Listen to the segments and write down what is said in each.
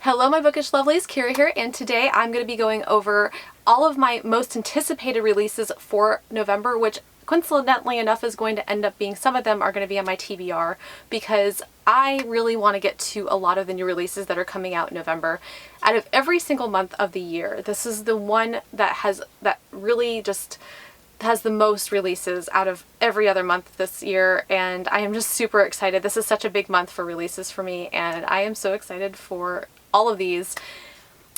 Hello my bookish lovelies, Kira here, and today I'm going to be going over all of my most anticipated releases for November, which coincidentally enough is going to end up being, some of them are going to be on my TBR because I really want to get to a lot of the new releases that are coming out in November. Out of every single month of the year, this is the one that really just has the most releases out of every other month this year, and I am just super excited. This is such a big month for releases for me, and I am so excited for all of these.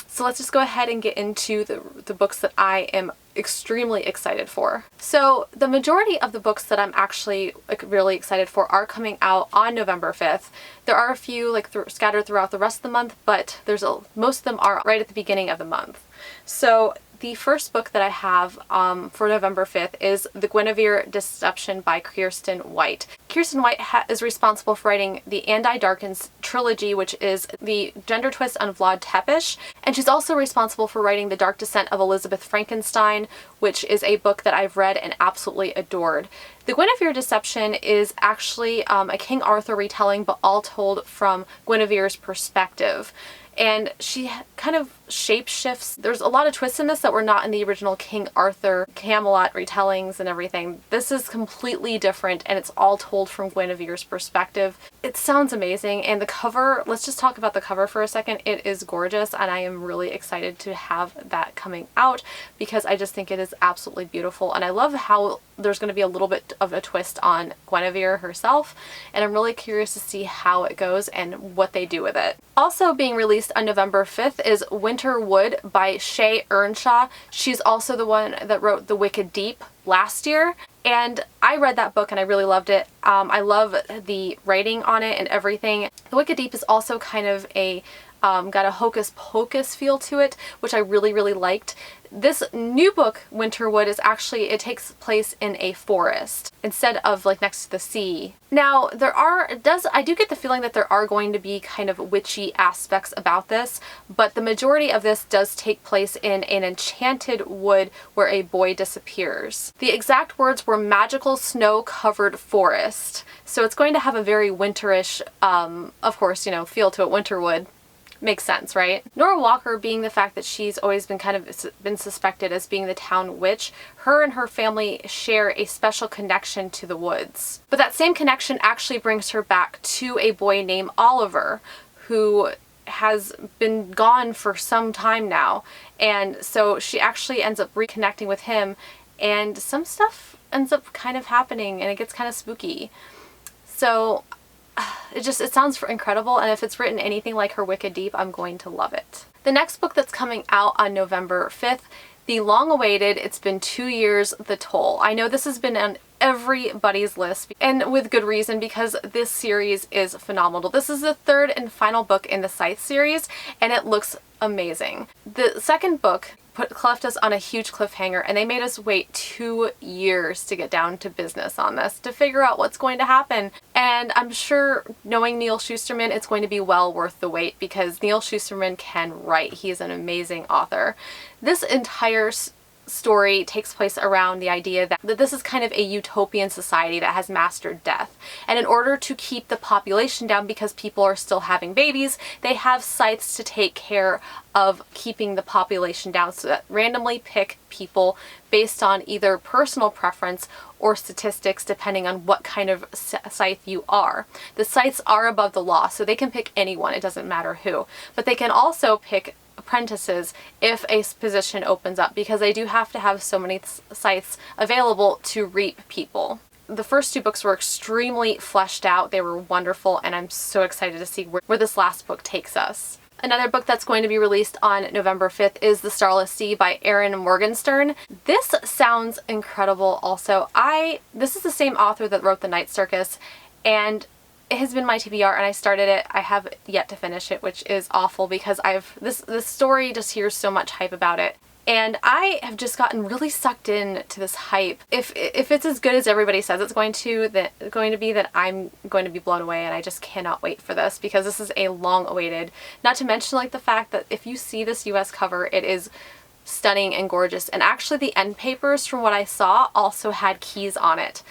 So let's just go ahead and get into the books that I am extremely excited for. So the majority of the books that I'm actually really excited for are coming out on November 5th. There are a few scattered throughout the rest of the month, but most of them are right at the beginning of the month. So the first book that I have for November 5th is The Guinevere Deception by Kiersten White. Kiersten White is responsible for writing the Andi Darkins trilogy, which is the gender twist on Vlad Tepes, and she's also responsible for writing The Dark Descent of Elizabeth Frankenstein, which is a book that I've read and absolutely adored. The Guinevere Deception is actually a King Arthur retelling, but all told from Guinevere's perspective. And she kind of shapeshifts. There's a lot of twists in this that were not in the original King Arthur Camelot retellings and everything. This is completely different, and it's all told from Guinevere's perspective. It sounds amazing, and the cover, let's just talk about the cover for a second. It is gorgeous, and I am really excited to have that coming out because I just think it is absolutely beautiful, and I love how there's going to be a little bit of a twist on Guinevere herself, and I'm really curious to see how it goes and what they do with it. Also being released on November 5th is Winter Wood by Shea Ernshaw. She's also the one that wrote The Wicked Deep last year, and I read that book and I really loved it. I love the writing on it and everything. The Wicked Deep is also kind of got a hocus pocus feel to it, which I really liked. This new book, Winterwood, is actually, it takes place in a forest instead of next to the sea. Now, I do get the feeling that there are going to be kind of witchy aspects about this, but the majority of this does take place in an enchanted wood where a boy disappears. The exact words were magical snow-covered forest. So it's going to have a very winterish, of course, feel to it. Winterwood. Makes sense, right? Nora Walker, being the fact that she's always been suspected as being the town witch, her and her family share a special connection to the woods. But that same connection actually brings her back to a boy named Oliver, who has been gone for some time now. And so she actually ends up reconnecting with him, and some stuff ends up kind of happening, and it gets kind of spooky. So it sounds incredible, and if it's written anything like her Wicked Deep, I'm going to love it. The next book that's coming out on November 5th, the long-awaited It's Been 2 Years, The Toll. I know this has been on everybody's list, and with good reason, because this series is phenomenal. This is the third and final book in the Scythe series, and it looks amazing. The second book left us on a huge cliffhanger, and they made us wait 2 years to get down to business on this, to figure out what's going to happen. And I'm sure, knowing Neal Shusterman, it's going to be well worth the wait, because Neal Shusterman can write. He is an amazing author. This entire story takes place around the idea that this is kind of a utopian society that has mastered death. And in order to keep the population down, because people are still having babies, they have scythes to take care of keeping the population down, so that randomly pick people based on either personal preference or statistics, depending on what kind of scythe you are. The scythes are above the law, so they can pick anyone, it doesn't matter who. But they can also pick apprentices if a position opens up, because they do have to have so many scythes available to reap people. The first two books were extremely fleshed out. They were wonderful, and I'm so excited to see where this last book takes us. Another book that's going to be released on November 5th is The Starless Sea by Erin Morgenstern. This sounds incredible also. This is the same author that wrote The Night Circus, and it has been my TBR, and I started it. I have yet to finish it, which is awful, because this story just hears so much hype about it. And I have just gotten really sucked in to this hype. If it's as good as everybody says it's going to be, then I'm going to be blown away, and I just cannot wait for this, because this is a long-awaited. Not to mention the fact that if you see this US cover, it is stunning and gorgeous. And actually the end papers, from what I saw, also had keys on it.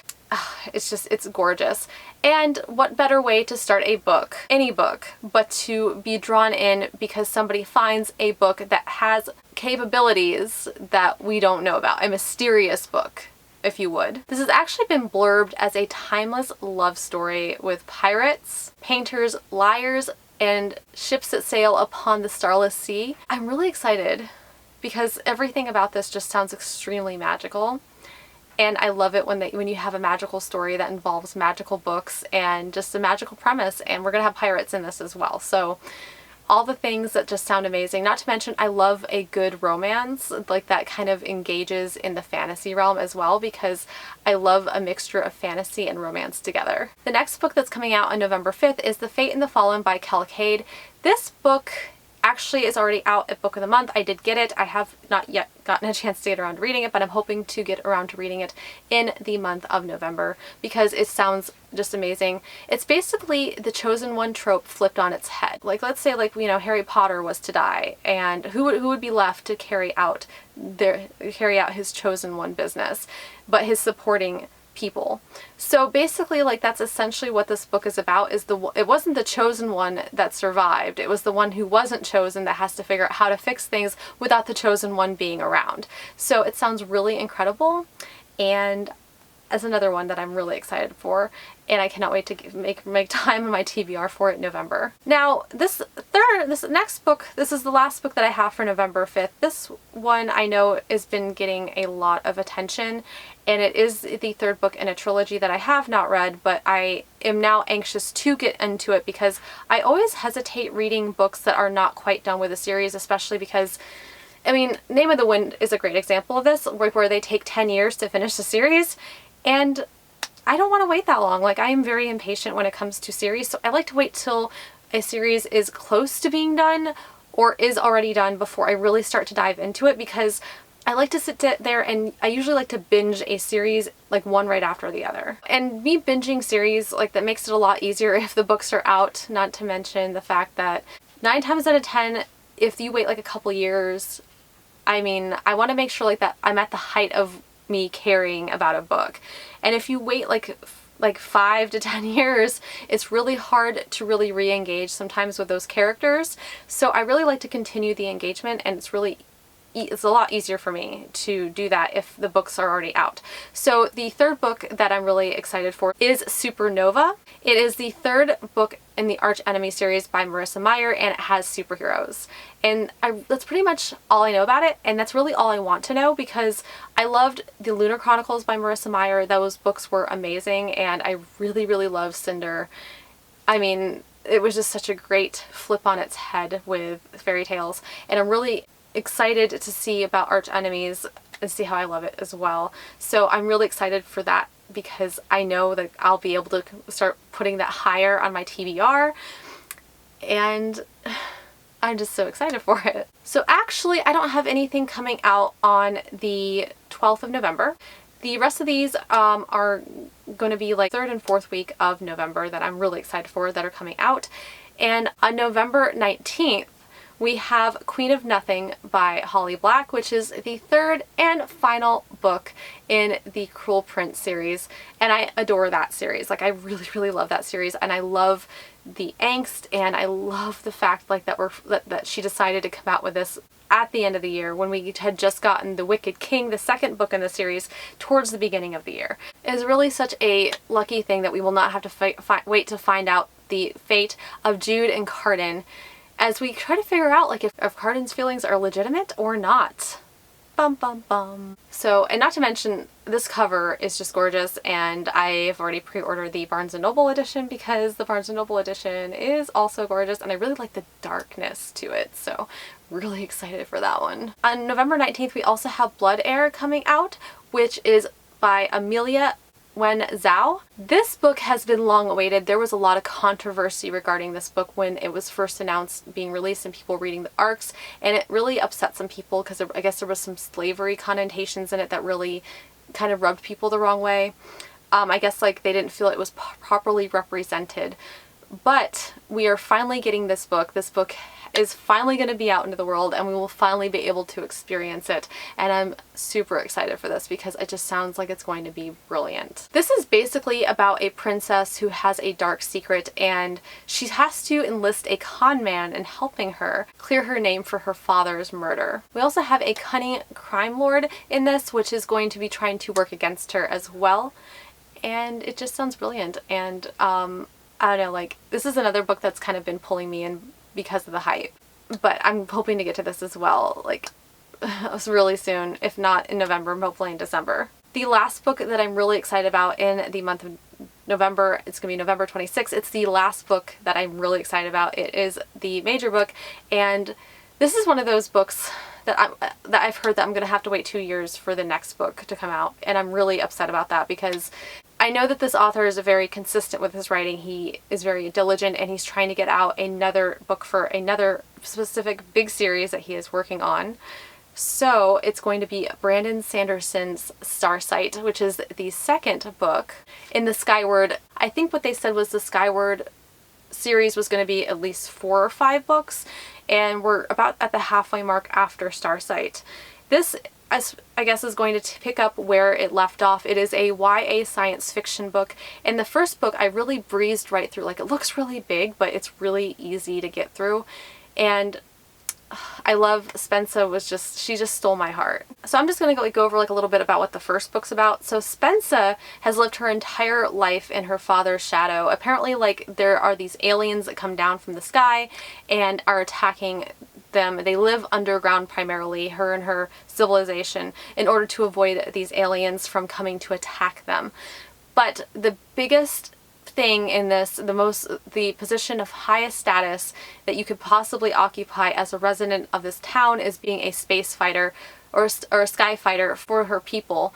it's gorgeous. And what better way to start a book, any book, but to be drawn in because somebody finds a book that has capabilities that we don't know about, a mysterious book, if you would. This has actually been blurbed as a timeless love story with pirates, painters, liars, and ships that sail upon the starless sea. I'm really excited because everything about this just sounds extremely magical. And I love it when you have a magical story that involves magical books and just a magical premise, and we're gonna have pirates in this as well. So all the things that just sound amazing. Not to mention, I love a good romance, like that kind of engages in the fantasy realm as well, because I love a mixture of fantasy and romance together. The next book that's coming out on November 5th is The Fate and the Fallen by Kelly. This book actually is already out at Book of the Month. I did get it. I have not yet gotten a chance to get around to reading it, but I'm hoping to get around to reading it in the month of November because it sounds just amazing. It's basically the chosen one trope flipped on its head. Like, let's say, like, you know, Harry Potter was to die, and who would be left to carry out his chosen one business, but his supporting people. So basically, like, that's essentially what this book is about. It wasn't the chosen one that survived. It was the one who wasn't chosen that has to figure out how to fix things without the chosen one being around. So it sounds really incredible, and as another one that I'm really excited for, and I cannot wait to make time on my TBR for it in November. Now, this next book, this is the last book that I have for November 5th. This one I know has been getting a lot of attention, and it is the third book in a trilogy that I have not read, but I am now anxious to get into it because I always hesitate reading books that are not quite done with a series, especially because, I mean, Name of the Wind is a great example of this, where they take 10 years to finish the series, and I don't want to wait that long. Like, I am very impatient when it comes to series, so I like to wait till a series is close to being done or is already done before I really start to dive into it, because I like to sit there and I usually like to binge a series like one right after the other. And me binging series, like, that makes it a lot easier if the books are out, not to mention the fact that 9 times out of 10, if you wait like a couple years, I mean, I want to make sure like that I'm at the height of me caring about a book. And if you wait like 5 to 10 years, it's really hard to really re-engage sometimes with those characters. So I really like to continue the engagement, and it's a lot easier for me to do that if the books are already out. So the third book that I'm really excited for is Supernova. It is the third book in the Arch Enemy series by Marissa Meyer, and it has superheroes. And that's pretty much all I know about it, and that's really all I want to know, because I loved the Lunar Chronicles by Marissa Meyer. Those books were amazing, and I really, really love Cinder. I mean, it was just such a great flip on its head with fairy tales, and I'm really excited to see about Arch Enemies and see how I love it as well. So I'm really excited for that, because I know that I'll be able to start putting that higher on my TBR, and I'm just so excited for it. So actually, I don't have anything coming out on the 12th of November. The rest of these are going to be like 3rd and 4th week of November that I'm really excited for, that are coming out. And on November 19th, we have Queen of Nothing by Holly Black, which is the third and final book in the Cruel Prince series. And I adore that series. Like, I really, really love that series, and I love the angst, and I love the fact like that she decided to come out with this at the end of the year when we had just gotten The Wicked King, the second book in the series, towards the beginning of the year. It is really such a lucky thing that we will not have to wait to find out the fate of Jude and Cardan, as we try to figure out like if Cardan's feelings are legitimate or not. Bum bum bum. So, and not to mention, this cover is just gorgeous, and I've already pre-ordered the Barnes & Noble edition because the Barnes & Noble edition is also gorgeous, and I really like the darkness to it, so really excited for that one. On November 19th, we also have Blood Heir coming out, which is by Amelia Wen Zhao. This book has been long awaited. There was a lot of controversy regarding this book when it was first announced being released and people reading the arcs, and it really upset some people because I guess there was some slavery connotations in it that really kind of rubbed people the wrong way. I guess like they didn't feel it was properly represented. But we are finally getting this book. This book is finally going to be out into the world and we will finally be able to experience it. And I'm super excited for this because it just sounds like it's going to be brilliant. This is basically about a princess who has a dark secret and she has to enlist a con man in helping her clear her name for her father's murder. We also have a cunning crime lord in this, which is going to be trying to work against her as well. And it just sounds brilliant. And I don't know, like, this is another book that's kind of been pulling me in because of the hype. But I'm hoping to get to this as well, like, really soon, if not in November, hopefully in December. The last book that I'm really excited about in the month of November, it's going to be November 26th. It's the last book that I'm really excited about. It is the major book, and this is one of those books that I've heard that I'm going to have to wait 2 years for the next book to come out, and I'm really upset about that because I know that this author is very consistent with his writing. He is very diligent and he's trying to get out another book for another specific big series that he is working on. So it's going to be Brandon Sanderson's Starsight, which is the second book in the Skyward. I think what they said was the Skyward series was going to be at least 4 or 5 books, and we're about at the halfway mark after Starsight. This, I guess, is going to pick up where it left off. It is a YA science fiction book. In the first book, I really breezed right through. Like, it looks really big, but it's really easy to get through. And I love Spencer she just stole my heart. So I'm just going to go over like a little bit about what the first book's about. So Spencer has lived her entire life in her father's shadow. Apparently, like, there are these aliens that come down from the sky and are attacking them. They live underground primarily, her and her civilization, in order to avoid these aliens from coming to attack them. But the biggest thing in this, the position of highest status that you could possibly occupy as a resident of this town is being a space fighter or a sky fighter for her people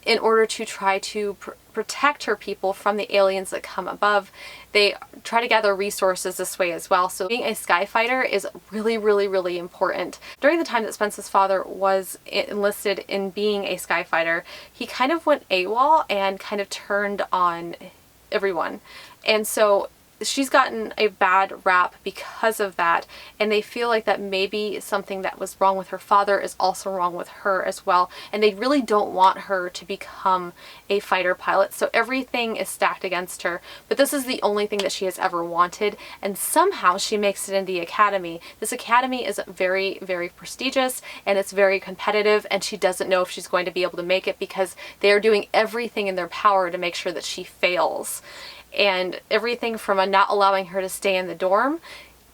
in order to try to protect her people from the aliens that come above. They try to gather resources this way as well. So being a sky fighter is really, really, really important. During the time that Spencer's father was enlisted in being a sky fighter, he kind of went AWOL and kind of turned on everyone. And so she's gotten a bad rap because of that, and they feel like that maybe something that was wrong with her father is also wrong with her as well, and they really don't want her to become a fighter pilot. So everything is stacked against her, but this is the only thing that she has ever wanted, and somehow she makes it in the academy. This academy is very, very prestigious, and it's very competitive, and she doesn't know if she's going to be able to make it because they are doing everything in their power to make sure that she fails. And everything from not allowing her to stay in the dorm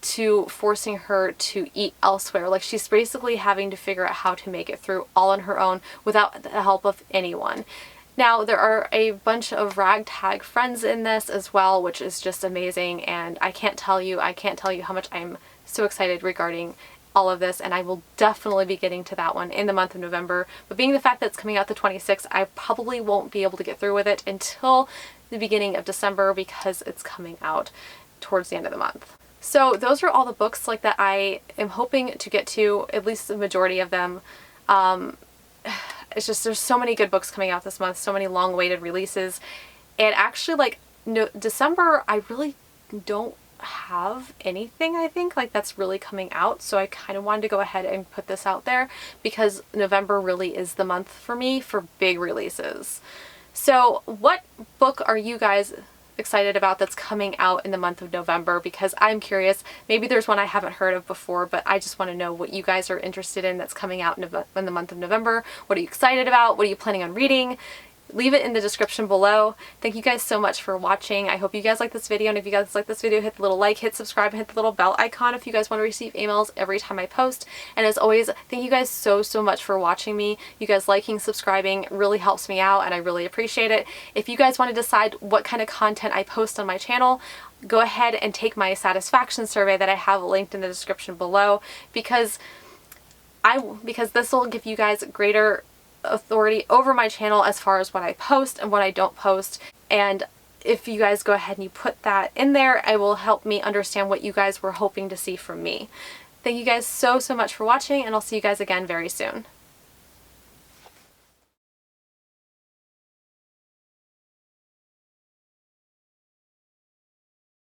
to forcing her to eat elsewhere. Like, she's basically having to figure out how to make it through all on her own without the help of anyone. Now, there are a bunch of ragtag friends in this as well, which is just amazing, and I can't tell you how much I'm so excited regarding all of this, and I will definitely be getting to that one in the month of November. But being the fact that it's coming out the 26th, I probably won't be able to get through with it until the beginning of December because it's coming out towards the end of the month. So those are all the books like that I am hoping to get to, at least the majority of them. It's just, there's so many good books coming out this month, so many long-awaited releases. And actually, like, December, I really don't have anything, I think, like, that's really coming out. So I kind of wanted to go ahead and put this out there because November really is the month for me for big releases. So what book are you guys excited about that's coming out in the month of November? Because I'm curious, maybe there's one I haven't heard of before, but I just want to know what you guys are interested in that's coming out in the month of November. What are you excited about? What are you planning on reading? Leave it in the description below. Thank you guys so much for watching. I hope you guys like this video, and if you guys like this video, hit the little like, hit subscribe, and hit the little bell icon if you guys want to receive emails every time I post. And as always, thank you guys so much for watching me. You guys liking, subscribing really helps me out, and I really appreciate it. If you guys want to decide what kind of content I post on my channel, go ahead and take my satisfaction survey that I have linked in the description below, because this will give you guys greater authority over my channel as far as what I post and what I don't post. And if you guys go ahead and you put that in there, it will help me understand what you guys were hoping to see from me. Thank you guys so much for watching, and I'll see you guys again very soon.